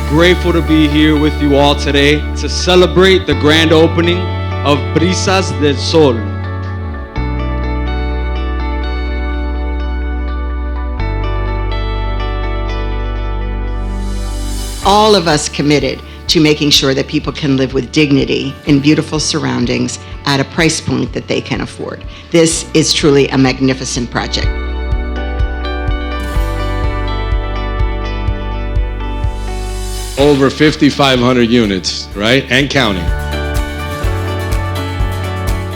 grateful to be here with you all today to celebrate the grand opening of Brisa del Sol. All of us committed to making sure that people can live with dignity in beautiful surroundings at a price point that they can afford. This is truly a magnificent project. Over 5,500 units, right? And counting.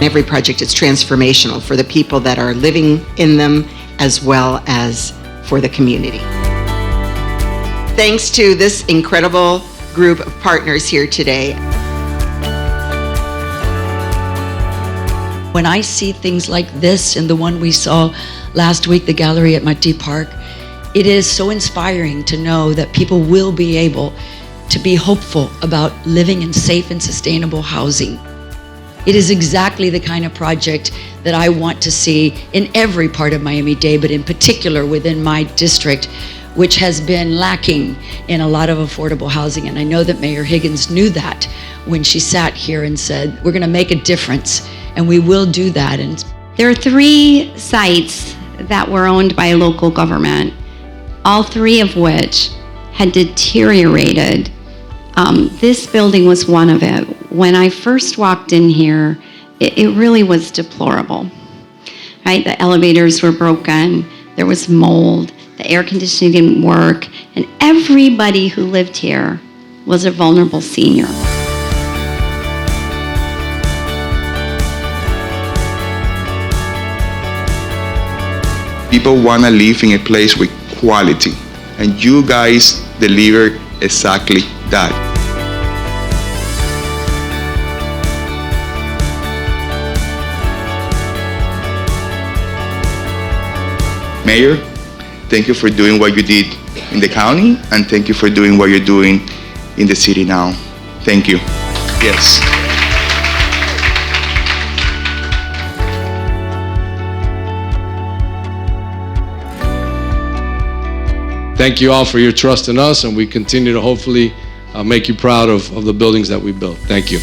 Every project is transformational for the people that are living in them as well as for the community. Thanks to this incredible group of partners here today. When I see things like this and the one we saw last week, the gallery at Martí Park, it is so inspiring to know that people will be able to be hopeful about living in safe and sustainable housing. It is exactly the kind of project that I want to see in every part of Miami-Dade, but in particular within my district, which has been lacking in a lot of affordable housing. And I know that Mayor Higgins knew that when she sat here and said, we're gonna make a difference, and we will do that. And there are 3 sites that were owned by local government, all 3 of which had deteriorated. This building was one of it. When I first walked in here, it really was deplorable, right? The elevators were broken, there was mold, the air conditioning didn't work, and everybody who lived here was a vulnerable senior. People want to live in a place with quality, and you guys deliver exactly that. Mayor, thank you for doing what you did in the county, and thank you for doing what you're doing in the city now. Thank you. Yes. Thank you all for your trust in us, and we continue to hopefully make you proud of the buildings that we built. Thank you.